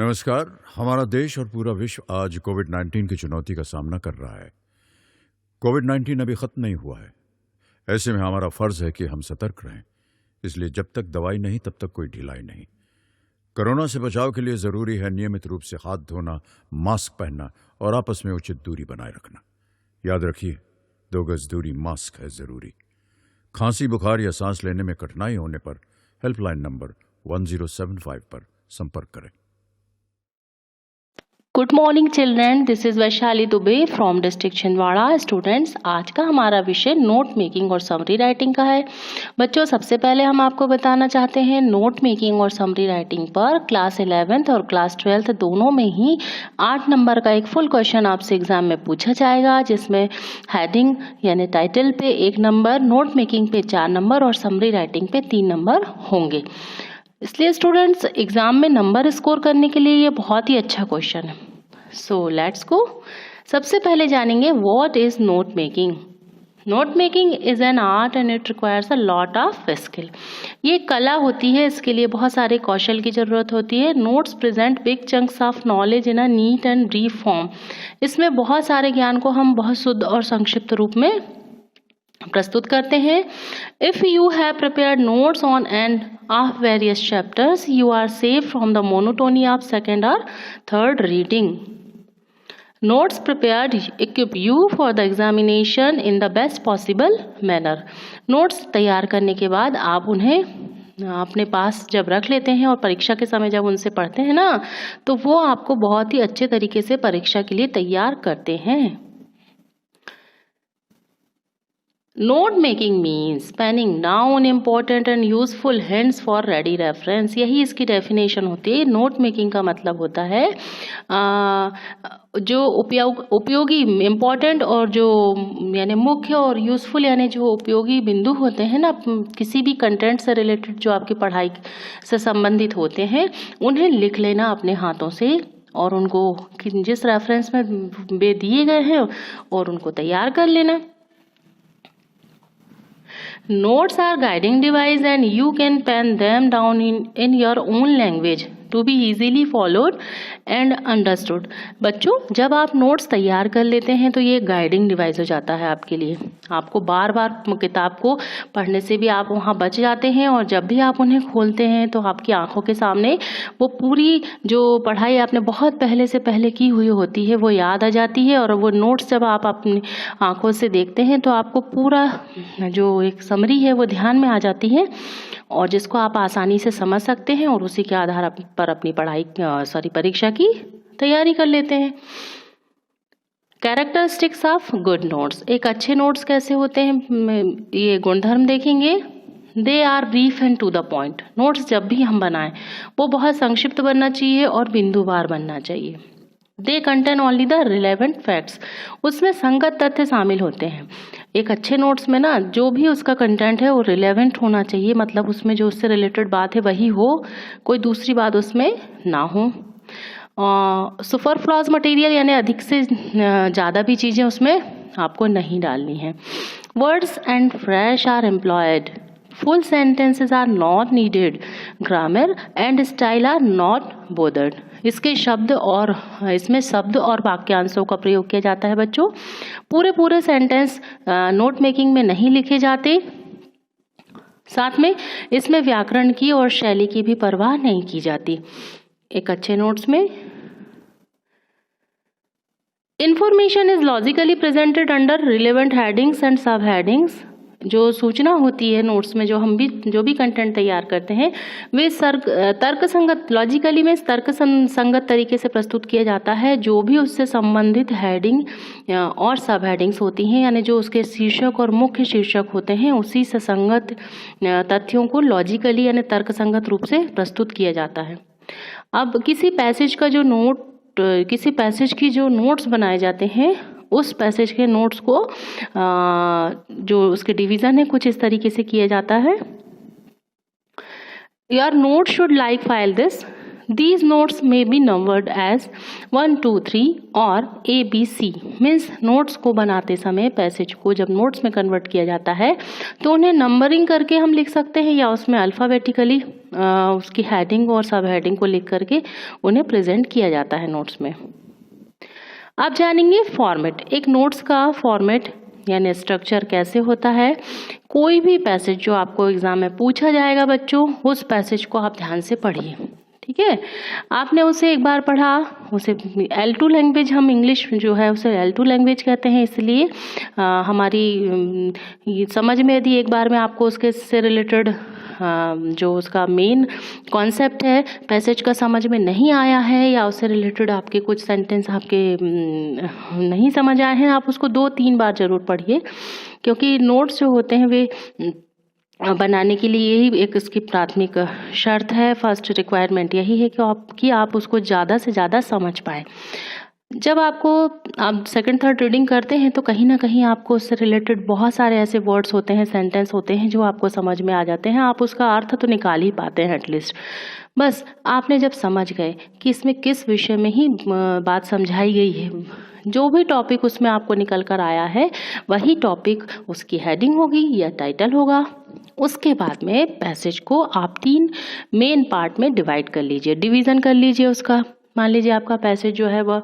नमस्कार। हमारा देश और पूरा विश्व आज कोविड-19 की चुनौती का सामना कर रहा है। कोविड-19 अभी खत्म नहीं हुआ है। ऐसे में हमारा फर्ज है कि हम सतर्क रहें। इसलिए जब तक दवाई नहीं तब तक कोई ढिलाई नहीं। कोरोना से बचाव के लिए जरूरी है नियमित रूप से हाथ धोना, मास्क पहनना और आपस में उचित दूरी बनाए रखना। याद रखिए, 2 गज दूरी मास्क है जरूरी। खांसी, बुखार या सांस लेने में कठिनाई होने पर हेल्पलाइन नंबर 1075 पर संपर्क करें। Good morning children, this is Vaishali Dubey from district Chhindwara. Students, आज का हमारा विषय नोट मेकिंग और समरी राइटिंग का है। बच्चों, सबसे पहले हम आपको बताना चाहते हैं नोट मेकिंग और समरी राइटिंग पर क्लास 11th और क्लास 12th दोनों में ही 8 नंबर का एक फुल क्वेश्चन आपसे एग्जाम में पूछा जाएगा, जिसमें हेडिंग यानी टाइटल पे 1 नंबर, नोट मेकिंग पे 4 नंबर और समरी राइटिंग पे 3 नंबर होंगे। इसलिए स्टूडेंट्स, एग्जाम में नंबर स्कोर करने के लिए ये बहुत ही अच्छा क्वेश्चन है। So let's go. सबसे पहले जानेंगे what is note making. Note making is an art and it requires a lot of skill. ये कला होती है, इसके लिए बहुत सारे कौशल की जरूरत होती है। Notes present big chunks of knowledge in a neat and brief form. इसमें बहुत सारे ज्ञान को हम बहुत शुद्ध और संक्षिप्त रूप में प्रस्तुत करते हैं। If you have prepared notes on and off various chapters, you are safe from the monotony of second और third reading. Notes prepared equip you for the examination in the best possible manner. Notes तैयार करने के बाद आप उन्हें अपने पास जब रख लेते हैं और परीक्षा के समय जब उनसे पढ़ते हैं ना, तो वो आपको बहुत ही अच्छे तरीके से परीक्षा के लिए तैयार करते हैं। Note making means penning down important and useful hints for ready reference. यही इसकी डेफिनेशन होती है। नोट मेकिंग का मतलब होता है जो उपयोगी इम्पोर्टेंट और जो यानी मुख्य और यूजफुल यानी जो उपयोगी बिंदु होते हैं ना, किसी भी कंटेंट से रिलेटेड जो आपकी पढ़ाई से संबंधित होते हैं, उन्हें लिख लेना अपने हाथों से और उनको जिस रेफरेंस में दिए गए हैं और उनको तैयार कर लेना। Notes are guiding device and you can pen them down in your own language to be easily followed and understood. बच्चों, जब आप नोट्स तैयार कर लेते हैं तो ये गाइडिंग डिवाइस हो जाता है आपके लिए। आपको बार बार किताब को पढ़ने से भी आप वहाँ बच जाते हैं और जब भी आप उन्हें खोलते हैं तो आपकी आंखों के सामने वो पूरी जो पढ़ाई आपने बहुत पहले की हुई होती है वो याद आ जाती है। और वो नोट्स जब आप अपनी आंखों से देखते हैं तो आपको पूरा जो एक समरी है वो ध्यान में आ जाती है और जिसको आप आसानी से समझ सकते हैं और उसी के आधार पर अपनी परीक्षा की तैयारी कर लेते हैं। Characteristics of good notes. एक अच्छे नोट्स कैसे होते हैं, ये गुणधर्म देखेंगे। They are brief and to the point. Notes जब भी हम बनाएं वो बहुत संक्षिप्त बनना चाहिए और बिंदुवार बनना चाहिए। They contain only the relevant facts. उसमें संगत तथ्य शामिल होते हैं। एक अच्छे नोट्स में ना जो भी उसका कंटेंट है वो रिलेवेंट होना चाहिए, मतलब उसमें जो उससे रिलेटेड बात है वही हो, कोई दूसरी बात उसमें ना हो। सुपरफ्लूअस मटेरियल यानी अधिक से ज़्यादा भी चीज़ें उसमें आपको नहीं डालनी है। Words and phrases are employed. Full sentences are not needed. Grammar and style are not bothered. इसमें शब्द और वाक्यांशों का प्रयोग किया जाता है। बच्चों, पूरे सेंटेंस नोट मेकिंग में नहीं लिखे जाते। साथ में इसमें व्याकरण की और शैली की भी परवाह नहीं की जाती। एक अच्छे नोट्स में information is logically presented under relevant headings and सब हेडिंग्स। जो सूचना होती है नोट्स में जो भी कंटेंट तैयार करते हैं वे तर्क संगत लॉजिकली में तर्क संगत तरीके से प्रस्तुत किया जाता है। जो भी उससे संबंधित हेडिंग और सब हेडिंग्स होती हैं यानी जो उसके शीर्षक और मुख्य शीर्षक होते हैं उसी से संगत तथ्यों को लॉजिकली यानी तर्क संगत रूप से प्रस्तुत किया जाता है। अब किसी पैसेज की जो नोट्स बनाए जाते हैं उस पैसेज के नोट्स को जो उसके डिवीज़न है कुछ इस तरीके से किया जाता है। Your note should like file this. These notes may be numbered as 1, 2, 3 और ABC। मीन्स नोट्स को बनाते समय पैसेज को जब नोट्स में कन्वर्ट किया जाता है तो उन्हें नंबरिंग करके हम लिख सकते हैं, या उसमें अल्फ़ाबेटिकली उसकी हेडिंग और सब हेडिंग को लिख करके उन्हें प्रेजेंट किया जाता है नोट्स में। अब जानेंगे फॉर्मेट। एक नोट्स का फॉर्मेट यानी स्ट्रक्चर कैसे होता है। कोई भी पैसेज जो आपको एग्जाम में पूछा जाएगा बच्चों, उस पैसेज को आप ध्यान से पढ़िए, ठीक है। आपने उसे एक बार पढ़ा, उसे L2 लैंग्वेज, हम इंग्लिश जो है उसे L2 लैंग्वेज कहते हैं, इसलिए हमारी समझ में यदि एक बार में आपको उसके से रिलेटेड जो उसका मेन कॉन्सेप्ट है पैसेज का समझ में नहीं आया है, या उससे रिलेटेड आपके कुछ सेंटेंस आपके नहीं समझ आए हैं, आप उसको 2-3 बार जरूर पढ़िए, क्योंकि नोट्स जो होते हैं वे बनाने के लिए यही एक इसकी प्राथमिक शर्त है, फर्स्ट रिक्वायरमेंट यही है कि आप उसको ज़्यादा से ज़्यादा समझ पाएँ। जब आप सेकंड थर्ड रीडिंग करते हैं तो कहीं ना कहीं आपको उससे रिलेटेड बहुत सारे ऐसे वर्ड्स होते हैं, सेंटेंस होते हैं जो आपको समझ में आ जाते हैं, आप उसका अर्थ तो निकाल ही पाते हैं एटलीस्ट। बस आपने जब समझ गए कि इसमें किस विषय में ही बात समझाई गई है, जो भी टॉपिक उसमें आपको निकल कर आया है वही टॉपिक उसकी हेडिंग होगी या टाइटल होगा। उसके बाद में पैसेज को आप 3 मेन पार्ट में डिवाइड कर लीजिए, डिवीज़न कर लीजिए उसका। मान लीजिए आपका पैसेज जो है वह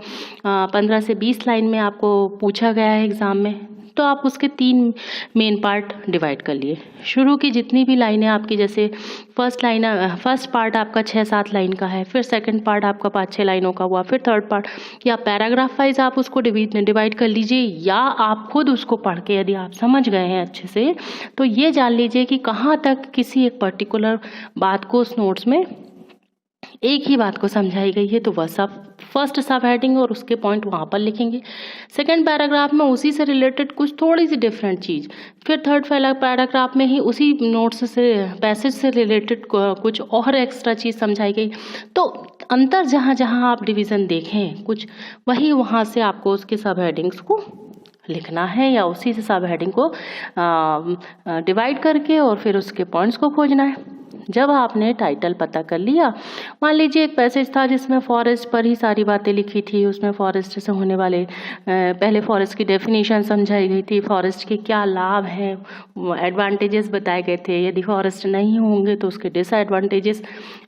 15 से 20 लाइन में आपको पूछा गया है एग्ज़ाम में, तो आप उसके 3 मेन पार्ट डिवाइड कर लिए। शुरू की जितनी भी लाइनें आपकी, जैसे फर्स्ट पार्ट आपका 6-7 लाइन का है, फिर सेकंड पार्ट आपका 5-6 लाइनों का हुआ, फिर थर्ड पार्ट, या पैराग्राफ वाइज आप उसको डिवाइड कर लीजिए, या आप खुद उसको पढ़ के यदि आप समझ गए हैं अच्छे से तो ये जान लीजिए कि कहाँ तक किसी एक पर्टिकुलर बात को उस नोट्स में एक ही बात को समझाई गई है, तो वह सब फर्स्ट सब हेडिंग और उसके पॉइंट वहाँ पर लिखेंगे। सेकंड पैराग्राफ में उसी से रिलेटेड कुछ थोड़ी सी डिफरेंट चीज़, फिर थर्ड पैराग्राफ में ही उसी नोट्स से पैसेज से रिलेटेड कुछ और एक्स्ट्रा चीज़ समझाई गई। तो अंतर जहाँ जहाँ आप डिवीज़न देखें कुछ, वही वहाँ से आपको उसके सब हेडिंग्स को लिखना है, या उसी से सब हेडिंग को डिवाइड करके और फिर उसके पॉइंट्स को खोजना है। जब आपने टाइटल पता कर लिया, मान लीजिए एक पैसेज था जिसमें फॉरेस्ट पर ही सारी बातें लिखी थी, उसमें फॉरेस्ट से होने वाले पहले फॉरेस्ट की डेफिनेशन समझाई गई थी, फॉरेस्ट के क्या लाभ हैं, एडवांटेजेस बताए गए थे, यदि फॉरेस्ट नहीं होंगे तो उसके डिसएडवांटेजेस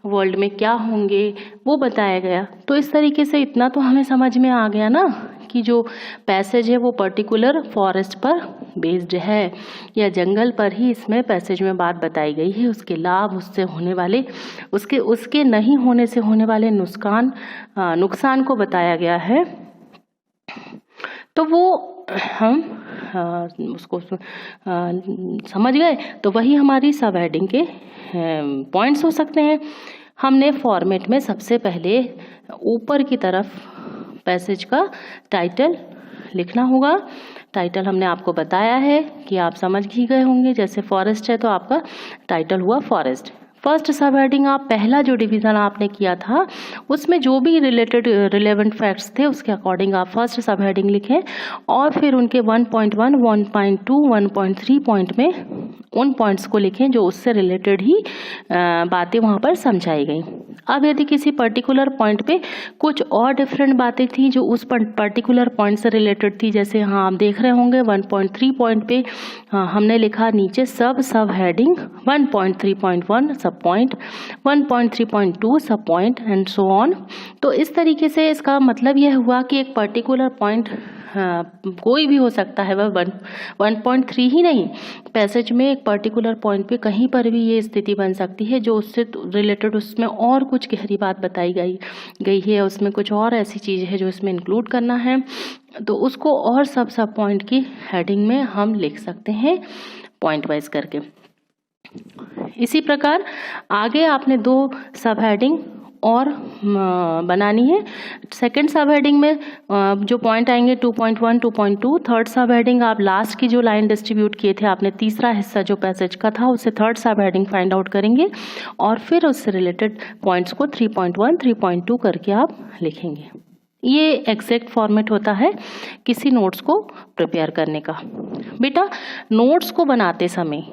वर्ल्ड में क्या होंगे वो बताया गया। तो इस तरीके से इतना तो हमें समझ में आ गया ना कि जो पैसेज है वो पर्टिकुलर फॉरेस्ट पर बेस्ड है, या जंगल पर ही इसमें पैसेज में बात बताई गई है, उसके लाभ, उससे होने वाले उसके नहीं होने से होने वाले नुकसान को बताया गया है। तो वो हम उसको समझ गए, तो वही हमारी सब हेडिंग के पॉइंट्स हो सकते हैं। हमने फॉर्मेट में सबसे पहले ऊपर की तरफ पैसेज का टाइटल लिखना होगा। टाइटल हमने आपको बताया है कि आप समझ ही गए होंगे, जैसे फॉरेस्ट है तो आपका टाइटल हुआ फॉरेस्ट। फर्स्ट सब हेडिंग आप पहला जो डिवीज़न आपने किया था उसमें जो भी रिलेवेंट फैक्ट्स थे उसके अकॉर्डिंग आप फर्स्ट सब हेडिंग लिखें, और फिर उनके 1.1, 1.2, 1.3 पॉइंट में उन पॉइंट्स को लिखें जो उससे रिलेटेड ही बातें वहाँ पर समझाई गई। अब यदि किसी पर्टिकुलर पॉइंट पे कुछ और डिफरेंट बातें थी जो उस पर्टिकुलर पॉइंट से रिलेटेड थी, जैसे हाँ आप देख रहे होंगे 1.3 पॉइंट पे हमने लिखा नीचे सब हेडिंग 1.3.1 सब पॉइंट, 1.3.2 सब पॉइंट एंड सो ऑन। तो इस तरीके से इसका मतलब यह हुआ कि एक पर्टिकुलर पॉइंट कोई भी हो सकता है, वह 1.3 ही नहीं, पैसेज में एक पर्टिकुलर पॉइंट पे कहीं पर भी ये स्थिति बन सकती है जो उससे रिलेटेड उसमें और कुछ गहरी बात बताई गई है, उसमें कुछ और ऐसी चीज़ है जो इसमें इंक्लूड करना है, तो उसको और सब पॉइंट की हेडिंग में हम लिख सकते हैं पॉइंट वाइज करके। इसी प्रकार आगे आपने 2 सब हेडिंग और बनानी है। सेकंड सब हेडिंग में जो पॉइंट आएंगे 2.1, 2.2, थर्ड सब हेडिंग आप लास्ट की जो लाइन डिस्ट्रीब्यूट किए थे आपने, तीसरा हिस्सा जो पैसेज का था उसे थर्ड सब हेडिंग फाइंड आउट करेंगे, और फिर उससे रिलेटेड पॉइंट्स को 3.1, 3.2 करके आप लिखेंगे। ये एग्जैक्ट फॉर्मेट होता है किसी नोट्स को प्रिपेयर करने का। बेटा नोट्स को बनाते समय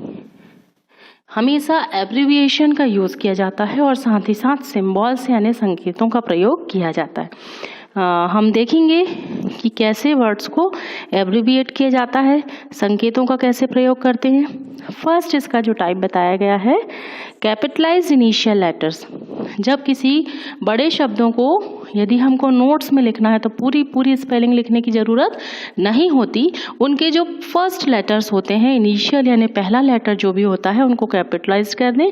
हमेशा एब्रिविएशन का यूज़ किया जाता है और साथ ही साथ सिम्बॉल्स यानी संकेतों का प्रयोग किया जाता है। हम देखेंगे कि कैसे वर्ड्स को एब्रिविएट किया जाता है, संकेतों का कैसे प्रयोग करते हैं। फर्स्ट इसका जो टाइप बताया गया है, कैपिटलाइज इनिशियल लेटर्स। जब किसी बड़े शब्दों को यदि हमको नोट्स में लिखना है तो पूरी स्पेलिंग लिखने की ज़रूरत नहीं होती। उनके जो फर्स्ट लेटर्स होते हैं, इनिशियल यानी पहला लेटर जो भी होता है, उनको कैपिटलाइज कर दें,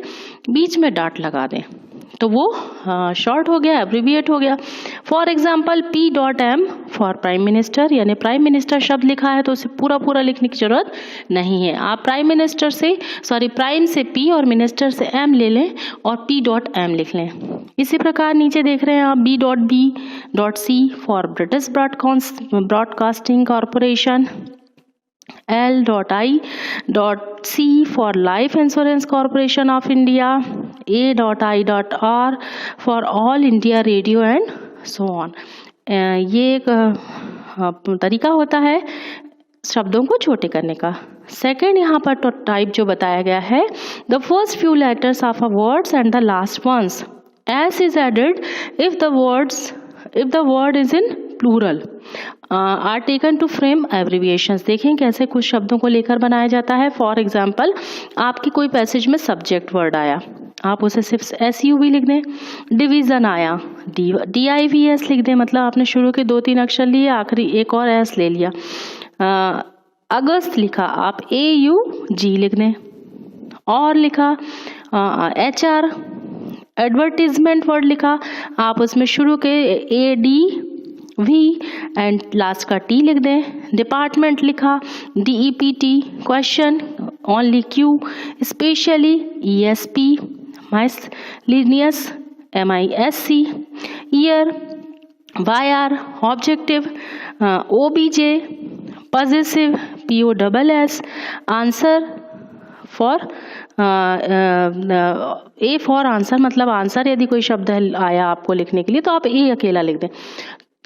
बीच में डॉट लगा दें, तो वो शॉर्ट हो गया, एब्रिविएट हो गया। For example P.M for prime minister, यानी प्राइम मिनिस्टर शब्द लिखा है तो उसे पूरा लिखने की जरूरत नहीं है। आप प्राइम से P और मिनिस्टर से M ले लें और P.M लिख लें। इसी प्रकार नीचे देख रहे हैं आप B.B.C for British broadcasting corporation, L.I.C for Life Insurance Corporation of India, A.I.R for All India Radio and so on। ये एक तरीका होता है शब्दों को छोटे करने का। सेकेंड यहाँ पर तो टाइप जो बताया गया है, the first few letters of a words and the last ones, S is added if the word is in plural are taken to frame abbreviations। देखें कैसे कुछ शब्दों को लेकर बनाया जाता है। फॉर एग्जाम्पल, आपकी कोई पैसेज में सब्जेक्ट वर्ड आया, आप उसे सिर्फ SUV लिख दें। डिवीज़न आया, DIVS लिख दें, मतलब आपने शुरू के 2-3 अक्षर लिए, आखिरी एक और S ले लिया। अगस्त लिखा, आप AUG लिख दें। और लिखा HR, एडवर्टीजमेंट वर्ड लिखा, आप उसमें शुरू के ADV एंड लास्ट का T लिख दें। डिपार्टमेंट लिखा, DEPT। Question only Q, specially ESP, miscellaneous MISC, year YR, objective OBJ, positive POSS, answer for A for answer, मतलब आंसर यदि कोई शब्द आया आपको लिखने के लिए तो आप A अकेला लिख दें।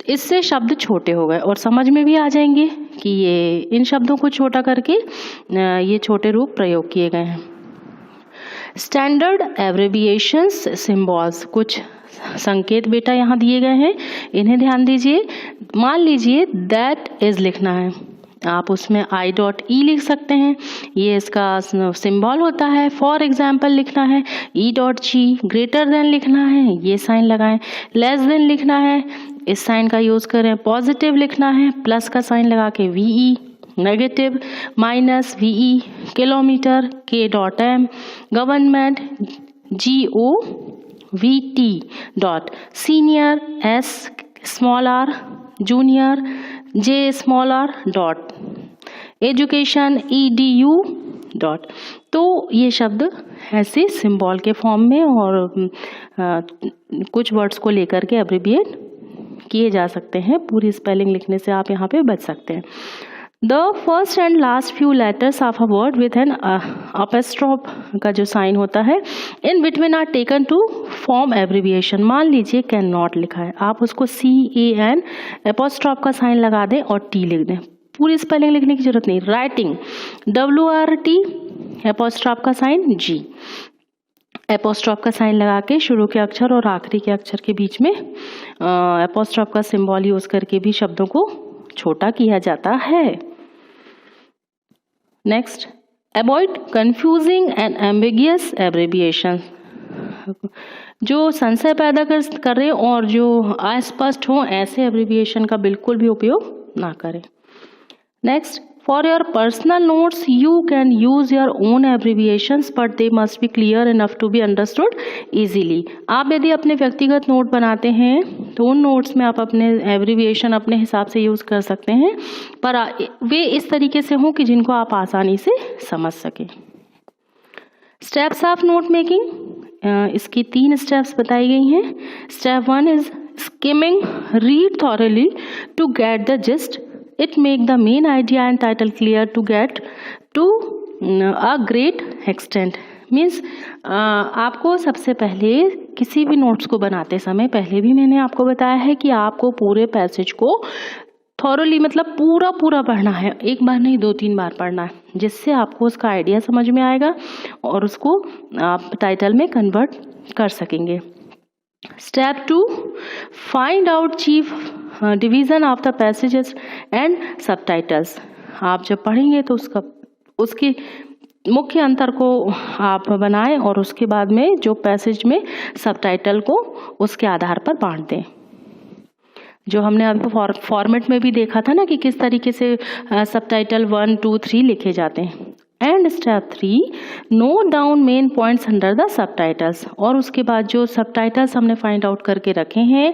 इससे शब्द छोटे हो गए और समझ में भी आ जाएंगे कि ये इन शब्दों को छोटा करके ये छोटे रूप प्रयोग किए गए हैं। स्टैंडर्ड एब्रिविएशंस सिंबल्स, कुछ संकेत बेटा यहाँ दिए गए हैं, इन्हें ध्यान दीजिए। मान लीजिए दैट इज लिखना है, आप उसमें I.E लिख सकते हैं, ये इसका सिंबल होता है। फॉर एग्जाम्पल लिखना है E.G, ग्रेटर देन लिखना है, ये साइन लगाएं। लेस देन लिखना है, इस साइन का यूज़ करें। पॉजिटिव लिखना है, प्लस का साइन लगा के VE। Negative -VE। Kilometre K.M। Government GOVT dot. Senior S_r, junior J_r dot. Education EDU dot. तो ये शब्द ऐसे सिंबल के फॉर्म में और कुछ वर्ड्स को लेकर के एब्रिविएट किए जा सकते हैं। पूरी स्पेलिंग लिखने से आप यहाँ पे बच सकते हैं। The first and last few letters of a word with an apostrophe का जो साइन होता है in between are taken to form abbreviation. मान लीजिए कैन नॉट लिखा है, आप उसको CAN अपस्ट्रॉफ का साइन लगा दें और T लिख दें, पूरी स्पेलिंग लिखने की जरूरत नहीं। राइटिंग WRT अपस्ट्रॉफ का साइन G, एपोस्ट्रॉफ का साइन लगा के शुरू के अक्षर और आखिरी के अक्षर के बीच में एपोस्ट्रॉफ का सिंबल यूज करके भी शब्दों को छोटा किया जाता है। Next, avoid confusing and ambiguous abbreviation. जो संशय पैदा कर रहे और जो अस्पष्ट हो, ऐसे एब्रिविएशन का बिल्कुल भी उपयोग ना करें। Next, for your personal notes you can use your own abbreviations but they must be clear enough to be understood easily। आप यदि अपने व्यक्तिगत नोट बनाते हैं तो उन नोट्स में आप अपने एब्रिविएशन अपने हिसाब से यूज़ कर सकते हैं, पर वे इस तरीके से हों कि जिनको आप आसानी से समझ सकें। स्टेप्स ऑफ नोट मेकिंग, इसकी 3 स्टेप्स बताई गई हैं। Step 1 is skimming, read thoroughly to get the gist, it make the main idea and title clear to get to a great extent। Means आपको सबसे पहले किसी भी नोट्स को बनाते समय, पहले भी मैंने आपको बताया है कि आपको पूरे पैसेज को थॉरोली मतलब पूरा पूरा पढ़ना है, एक बार नहीं 2-3 बार पढ़ना है, जिससे आपको उसका आइडिया समझ में आएगा और उसको आप टाइटल में कन्वर्ट कर सकेंगे। Step 2, find out chief division of the passages and subtitles. आप जब पढ़ेंगे तो उसके मुख्य अंतर को आप बनाएं और उसके बाद में जो पैसेज में सबटाइटल को उसके आधार पर बांट दें। जो हमने अभी फॉर्मेट में भी देखा था ना कि किस तरीके से सबटाइटल 1, 2, 3 लिखे जाते हैं। And step 3, note down main points under the subtitles. और उसके बाद जो सबटाइटल्स हमने फाइंड आउट करके रखे हैं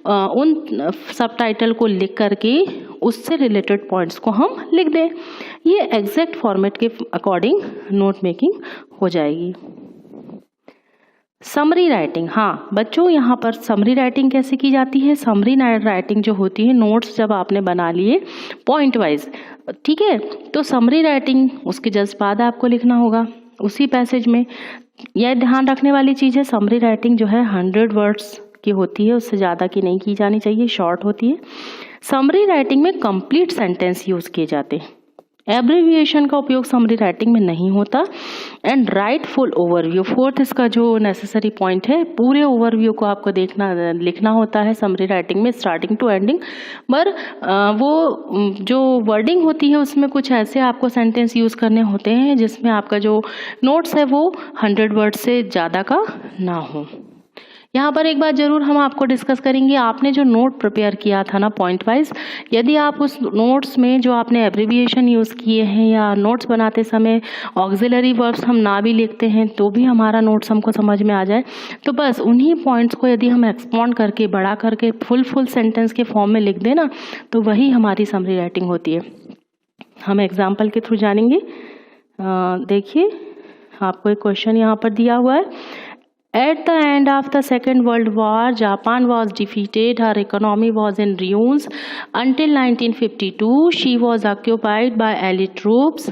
उन सबटाइटल को लिख करके उससे रिलेटेड पॉइंट्स को हम लिख दें। ये एग्जैक्ट फॉर्मेट के अकॉर्डिंग नोट मेकिंग हो जाएगी। समरी राइटिंग, हाँ बच्चों यहाँ पर समरी राइटिंग कैसे की जाती है। समरी राइटिंग जो होती है, नोट्स जब आपने बना लिए पॉइंट वाइज, ठीक है, तो समरी राइटिंग उसके जस्ट बाद आपको लिखना होगा उसी पैसेज में। यह ध्यान रखने वाली चीज़ है, समरी राइटिंग जो है 100 वर्ड्स की होती है, उससे ज़्यादा की नहीं की जानी चाहिए, शॉर्ट होती है। समरी राइटिंग में कंप्लीट सेंटेंस यूज़ किए जाते हैं, एब्रिविएशन का उपयोग समरी राइटिंग में नहीं होता। And right full overview, fourth इसका जो नेसेसरी पॉइंट है, पूरे ओवरव्यू को आपको लिखना होता है समरी राइटिंग में स्टार्टिंग टू एंडिंग। पर वो जो वर्डिंग होती है उसमें कुछ ऐसे आपको सेंटेंस यूज़ करने होते हैं जिसमें आपका जो नोट्स है वो 100 वर्ड से ज़्यादा का ना हो। यहाँ पर एक बात ज़रूर हम आपको डिस्कस करेंगे, आपने जो नोट प्रिपेयर किया था ना पॉइंट वाइज, यदि आप उस नोट्स में जो आपने एब्रिविएशन यूज़ किए हैं या नोट्स बनाते समय ऑक्सिलरी वर्ब्स हम ना भी लिखते हैं तो भी हमारा नोट्स हमको समझ में आ जाए, तो बस उन्हीं पॉइंट्स को यदि हम एक्सपांड करके बड़ा करके फुल सेंटेंस के फॉर्म में लिख दें ना, तो वही हमारी समरी राइटिंग होती है। हम एग्जाम्पल के थ्रू जानेंगे। देखिए आपको एक क्वेश्चन यहाँ पर दिया हुआ है। At the end of the Second World War, Japan was defeated. Her economy was in ruins. Until 1952, she was occupied by Allied troops,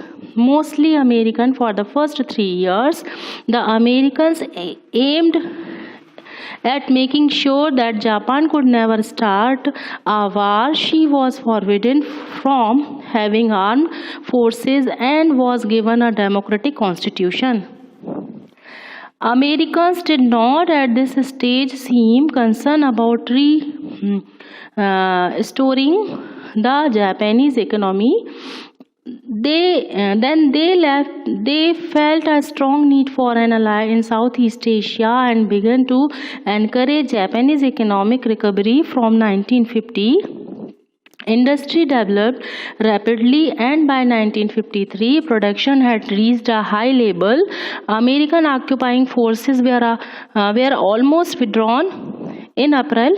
mostly American, for the first 3 years. The Americans aimed at making sure that Japan could never start a war. She was forbidden from having armed forces and was given a democratic constitution. Americans did not at this stage seem concerned about restoring the Japanese economy. They felt a strong need for an ally in Southeast Asia and began to encourage Japanese economic recovery from 1950. Industry developed rapidly and by 1953 production had reached a high level. American occupying forces were almost withdrawn in April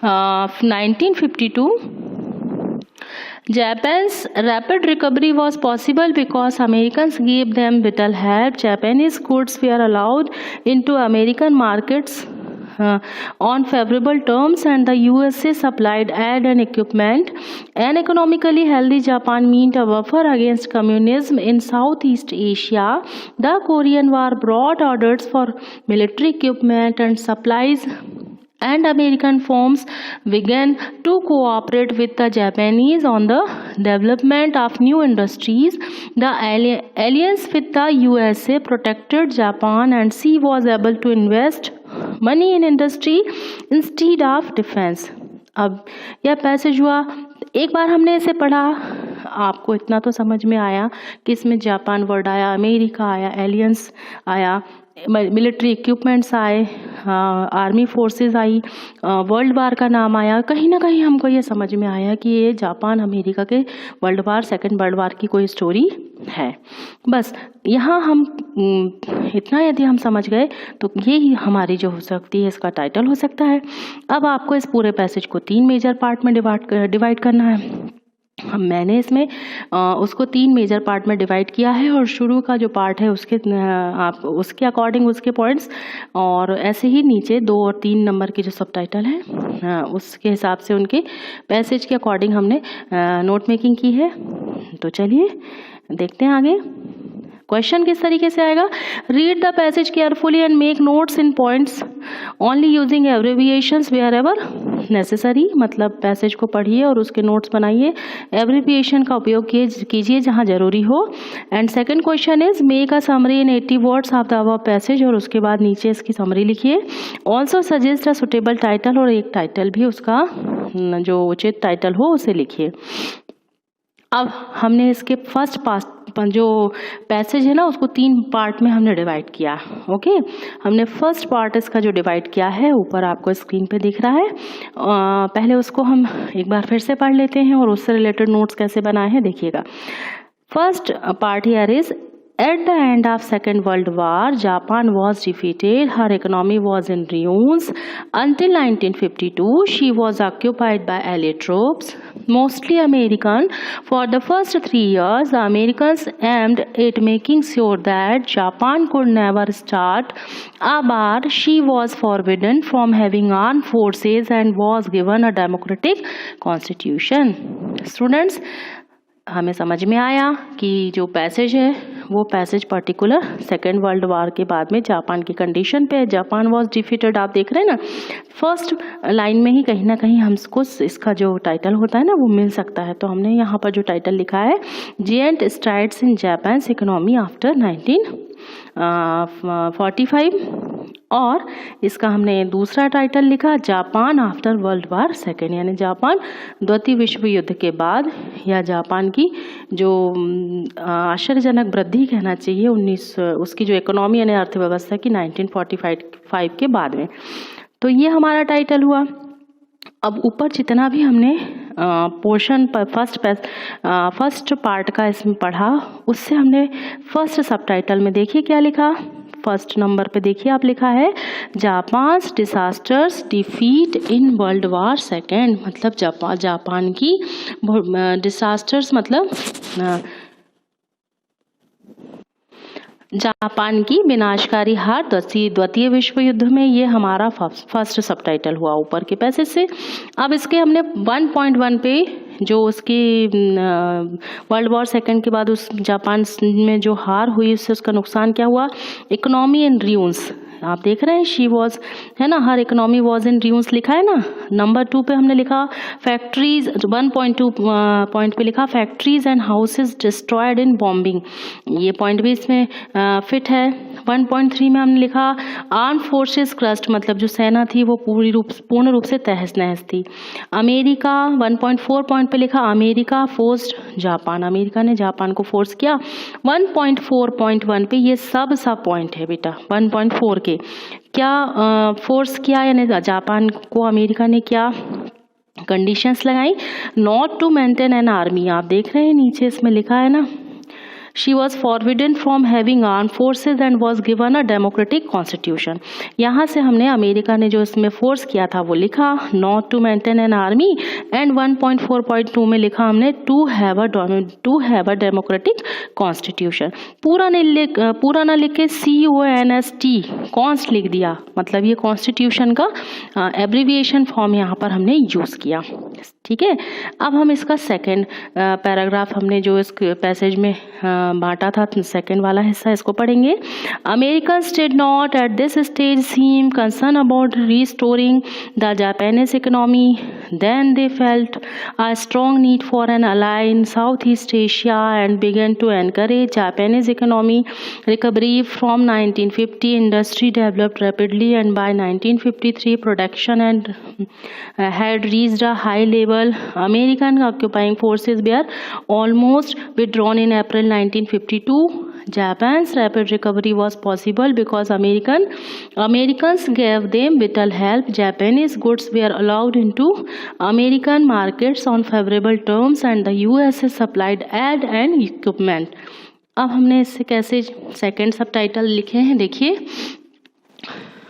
1952. Japan's rapid recovery was possible because Americans gave them vital help. Japanese goods were allowed into American markets on favorable terms, and the USA supplied aid and equipment. An economically healthy Japan meant a buffer against communism in Southeast Asia. The Korean War brought orders for military equipment and supplies, and American firms began to cooperate with the Japanese on the development of new industries. The alliance with the USA protected Japan, and she was able to invest money in industry instead of defense. अब यह passage हुआ, एक बार हमने इसे पढ़ा, आपको इतना तो समझ में आया कि इसमें जापान वर्ड आया, अमेरिका आया, एलियंस आया, मिलिट्री इक्विपमेंट्स आए, आर्मी फोर्सेस आई, वर्ल्ड वार का नाम आया। कहीं ना कहीं हमको ये समझ में आया कि ये जापान अमेरिका के world war, second world war की कोई स्टोरी है। बस यहाँ हम इतना यदि हम समझ गए तो ये ही हमारी जो हो सकती है इसका टाइटल हो सकता है। अब आपको इस पूरे पैसेज को 3 मेजर पार्ट में डिवाइड करना है। मैंने इसमें उसको 3 मेजर पार्ट में डिवाइड किया है और शुरू का जो पार्ट है आप उसके अकॉर्डिंग उसके पॉइंट्स, और ऐसे ही नीचे 2 और 3 नंबर के जो सबटाइटल है उसके हिसाब से उनके पैसेज के अकॉर्डिंग हमने नोट मेकिंग की है। तो चलिए देखते हैं आगे। क्वेश्चन किस तरीके से आएगा, read the passage carefully and make notes in points only using abbreviations where ever necessary, मतलब पैसेज को पढ़िए और उसके नोट्स बनाइए, एब्रिविएशन का उपयोग कीजिए जहां जरूरी हो। And second question is make a summary in 80 words of the above passage, और उसके बाद नीचे इसकी समरी लिखिए। Also suggest a suitable title, और एक टाइटल भी उसका जो उचित टाइटल हो उसे लिखिए। अब हमने इसके फर्स्ट पास जो पैसेज है ना उसको 3 पार्ट में हमने डिवाइड किया। ओके, हमने फर्स्ट पार्ट इसका जो डिवाइड किया है ऊपर आपको स्क्रीन पे दिख रहा है। पहले उसको हम एक बार फिर से पढ़ लेते हैं और उससे रिलेटेड नोट्स कैसे बनाए हैं देखिएगा। First part here is at the end of Second World War, Japan was defeated. Her economy was in ruins. Until 1952, she was occupied by Allied troops, mostly American. For the first 3 years, the Americans aimed at making sure that Japan could never start a war. She was forbidden from having armed forces and was given a democratic constitution. Students, हमें समझ में आया कि जो passage है वो passage particular second world war के बाद में जापान की कंडीशन पे है। जापान वॉज डिफीटेड, आप देख रहे हैं ना, फर्स्ट लाइन में ही कहीं ना कहीं हमको इसका जो टाइटल होता है ना वो मिल सकता है। तो हमने यहाँ पर जो टाइटल लिखा है जिएंट स्ट्राइड्स इन जापान्स इकोनॉमी आफ्टर 1945, और इसका हमने दूसरा टाइटल लिखा Japan after world war second, यानी जापान द्वितीय विश्व युद्ध के बाद, या जापान की जो आश्चर्यजनक वृद्धि कहना चाहिए उसकी जो इकोनॉमी यानी अर्थव्यवस्था की 1945 के बाद में। तो ये हमारा टाइटल हुआ। अब ऊपर जितना भी हमने पोर्शन पर फर्स्ट पार्ट का इसमें पढ़ा उससे हमने फर्स्ट सब टाइटल में देखिए क्या लिखा। फर्स्ट नंबर पे देखिए आप लिखा है Japan's disasters defeat in world war second, मतलब जापान की डिसास्टर्स मतलब जापान की विनाशकारी हार द्वितीय विश्व युद्ध में। ये हमारा फर्स्ट सबटाइटल हुआ ऊपर के पैसेज से। अब इसके हमने 1.1 पे जो उसकी वर्ल्ड वॉर सेकेंड के बाद उस जापान में जो हार हुई उससे उसका नुकसान क्या हुआ, इकोनॉमी इन रियून्स, आप देख रहे हैं शी वॉज है ना, हर इकोनॉमी वॉज इन रियून्स लिखा है ना। नंबर 2 पे हमने लिखा फैक्ट्रीज, 1.2 पॉइंट पे लिखा factories and houses destroyed in bombing, ये पॉइंट भी इसमें फिट है। 1.3 में हमने लिखा आर्म फोर्सेस क्रस्ट, मतलब जो सेना थी वो पूर्ण रूप से तहस नहस थी। अमेरिका 1.4 पॉइंट पे लिखा अमेरिका फोर्स्ड जापान, अमेरिका ने जापान को फोर्स किया। 1.4.1 पे ये सब पॉइंट है बेटा 1.4 के, क्या फोर्स किया यानी जापान को अमेरिका ने क्या कंडीशंस लगाई, not to maintain an army, आप देख रहे हैं नीचे इसमें लिखा है ना, she was forbidden from having arm forces and was given a democratic constitution. यहाँ से हमने अमेरिका ने जो इसमें फोर्स किया था वो लिखा, not to maintain an army, and 1.4.2 में लिखा हमने to have a democratic constitution. पूरा ना लिख के CONST कॉन्स्ट लिख दिया, मतलब ये कॉन्स्टिट्यूशन का एब्रीविएशन फॉर्म यहाँ पर हमने यूज किया। ठीक है, अब हम इसका सेकेंड पैराग्राफ हमने जो इस पैसेज में बांटा था, सेकेंड वाला हिस्सा इसको पढ़ेंगे। Americans did not at this stage seem concern about restoring the Japanese economy, then they felt a strong need for an ally in South East Asia and began to encourage Japanese economy recovery from 1950 industry developed rapidly and by 1953 production and had reached a high level. American occupying forces were almost withdrawn in April 1952. Japan's rapid recovery was possible because Americans gave them vital help. Japanese goods were allowed into American markets on favorable terms and the USA supplied aid and equipment. अब हमने इससे कैसे second सब title लिखे हैं देखिए।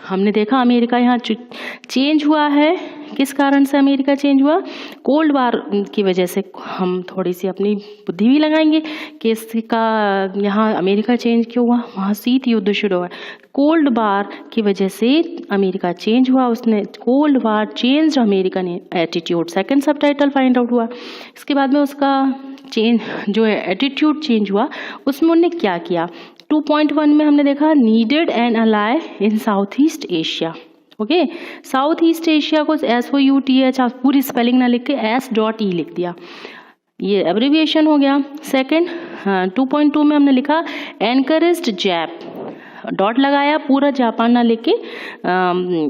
हमने देखा अमेरिका यहाँ चेंज हुआ है, किस कारण से अमेरिका चेंज हुआ, कोल्ड वार की वजह से। हम थोड़ी सी अपनी बुद्धि भी लगाएंगे कि इसका यहाँ अमेरिका चेंज क्यों हुआ, वहाँ शीत युद्ध शुरू हुआ, कोल्ड वार की वजह से अमेरिका चेंज हुआ, उसने cold war change American attitude, second subtitle find out हुआ। इसके बाद में उसका चेंज जो है एटीट्यूड चेंज हुआ उसमें उन्होंने क्या किया। 2.1 में हमने देखा नीडेड एन अलाय इन South East Asia. Okay, south East Asia को SOUTH आप पूरी स्पेलिंग ना लिख के S.E लिख दिया, ये एब्रिविएशन हो गया। सेकंड 2.2 में हमने लिखा एनकरेज्ड जैप, डॉट लगाया, पूरा जापान ना लिख के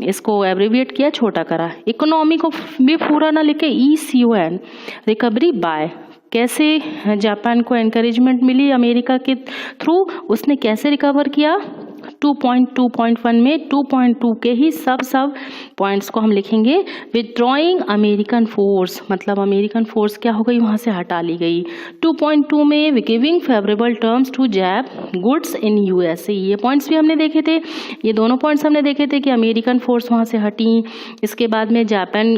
इसको एब्रिविएट किया, छोटा करा। इकोनॉमी को भी पूरा ना लिख के ECON, रिकवरी बाय, कैसे जापान को एनकरेजमेंट मिली अमेरिका के थ्रू, उसने कैसे रिकवर किया। 2.2.1 में 2.2 के ही सब पॉइंट्स को हम लिखेंगे। विथड्रॉइंग अमेरिकन फोर्स, मतलब अमेरिकन फोर्स क्या हो गई, वहाँ से हटा ली गई। 2.2 में giving favourable terms to Jap goods in USA, ये पॉइंट्स भी हमने देखे थे, ये दोनों पॉइंट्स हमने देखे थे कि अमेरिकन फोर्स वहाँ से हटी। इसके बाद में जापान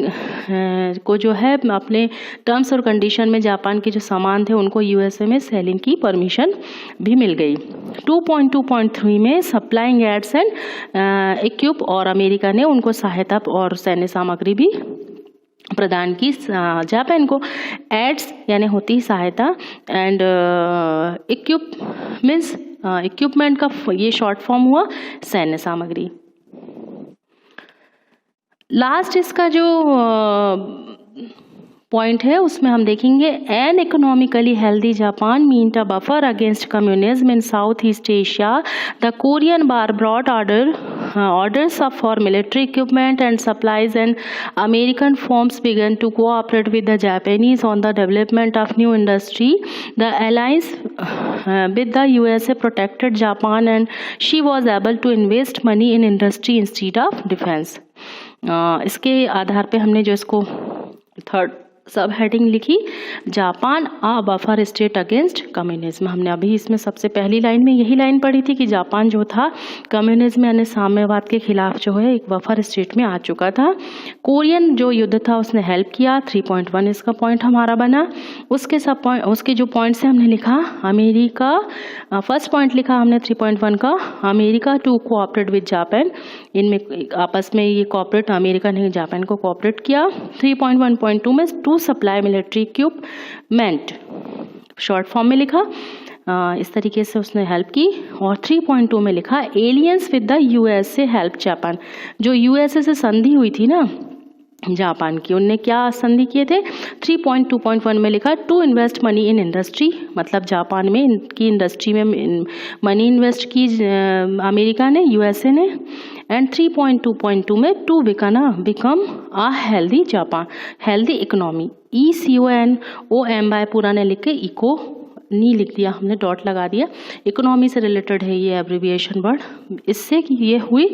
को जो है अपने टर्म्स और कंडीशन में जापान के जो सामान थे उनको USA में सेलिंग की परमिशन भी मिल गई। 2.2.3 में सप्लाइंग एड्स एंड इक्विप, और अमेरिका ने उनको सहायता और सैन्य सामग्री भी प्रदान की जापान को। एड्स यानी होती सहायता, एंड इक्विप मीन्स इक्विपमेंट का ये शॉर्ट फॉर्म हुआ सैन्य सामग्री। लास्ट इसका जो पॉइंट है उसमें हम देखेंगे N economically healthy Japan meant a buffer against communism in South East Asia. The Korean war brought orders for military equipment and supplies, and American firms began to cooperate with the Japanese on the development of new industry. The alliance with the USA protected Japan, and she was able to invest money in industry instead of defense. इसके आधार पे हमने जो इसको third सब heading लिखी, Japan a buffer state against communism. हमने अभी इसमें सबसे पहली लाइन में यही लाइन पढ़ी थी कि जापान जो था कम्युनिज्म यानी साम्यवाद के खिलाफ जो है एक बफर स्टेट में आ चुका था। कोरियन जो युद्ध था उसने हेल्प किया। 3.1 इसका पॉइंट हमारा बना। उसके जो पॉइंट्स हैं हमने लिखा अमेरिका, फर्स्ट पॉइंट लिखा हमने 3.1 का, America to cooperate with Japan, इनमें आपस में ये कोऑपरेट, अमेरिका ने जापान को कोऑपरेट किया। 3.1.2 में to supply military equipment, short form में लिखा, इस तरीके से उसने हेल्प की। और 3.2 में लिखा aliens with the USA help Japan, जो USA से संधि हुई थी ना जापान की, उनने क्या संधि किए थे। 3.2.1 में लिखा to invest money in industry, मतलब जापान में इनकी इंडस्ट्री में मनी इन्वेस्ट की अमेरिका ने, USA ने। एंड 3.2.2 में to become a healthy Japan, healthy economy, ECON by पूरा ने लिख के इको नी लिख दिया हमने, डॉट लगा दिया। इकोनॉमी से रिलेटेड है ये एब्रिविएशन वर्ड। इससे ये हुई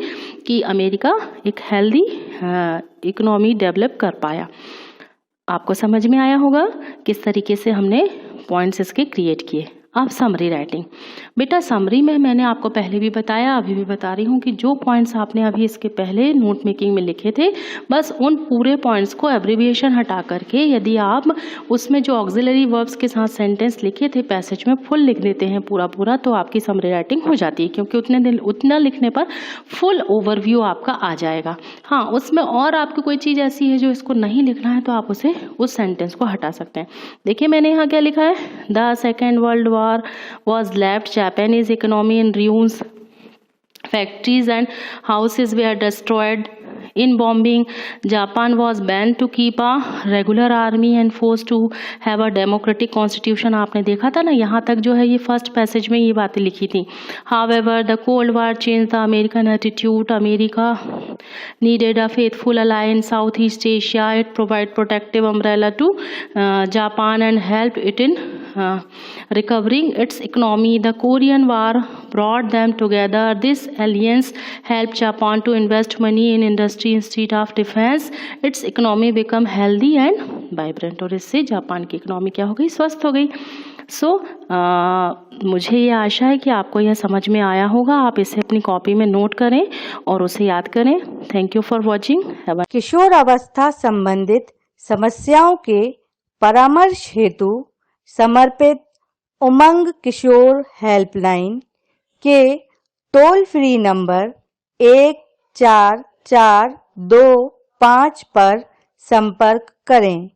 कि अमेरिका एक हेल्दी इकोनॉमी डेवलप कर पाया। आपको समझ में आया होगा किस तरीके से हमने पॉइंट्स इसके क्रिएट किए। अब समरी राइटिंग। बेटा समरी में मैंने आपको पहले भी बताया, अभी भी बता रही हूँ कि जो पॉइंट्स आपने अभी इसके पहले नोट मेकिंग में लिखे थे, बस उन पूरे पॉइंट्स को एब्रिविएशन हटा करके यदि आप उसमें जो ऑक्सिलरी वर्ब्स के साथ सेंटेंस लिखे थे पैसेज में फुल लिख देते हैं पूरा, तो आपकी समरी राइटिंग हो जाती है, क्योंकि उतना लिखने पर फुल ओवरव्यू आपका आ जाएगा। हाँ, उसमें और आपकी कोई चीज़ ऐसी है जो इसको नहीं लिखना है तो आप उसे उस सेंटेंस को हटा सकते हैं। देखिए मैंने यहाँ क्या लिखा है, the second world war was left Japanese economy in ruins. Factories and houses were destroyed in bombing. Japan was banned to keep a regular army and forced to have a democratic constitution. आपने देखा था ना, यहाँ तक जो है ये first passage में ये बातें लिखी थी। However, the Cold War changed the American attitude. America needed a faithful ally in Southeast Asia. It provided protective umbrella to Japan and helped it in recovering its economy. The Korean War brought them together. This alliance helped Japan to invest money in industry instead of defense. Its economy become healthy and vibrant. और इससे Japan की economy क्या हो गई, स्वस्थ हो गई। मुझे ये आशा है कि आपको यह समझ में आया होगा। आप इसे अपनी कॉपी में नोट करें और उसे याद करें। Thank you for watching. किशोर अवस्था संबंधित समस्याओं के परामर्श हेतु समर्पित उमंग किशोर हेल्पलाइन के टोल फ्री नंबर 144225 पर संपर्क करें।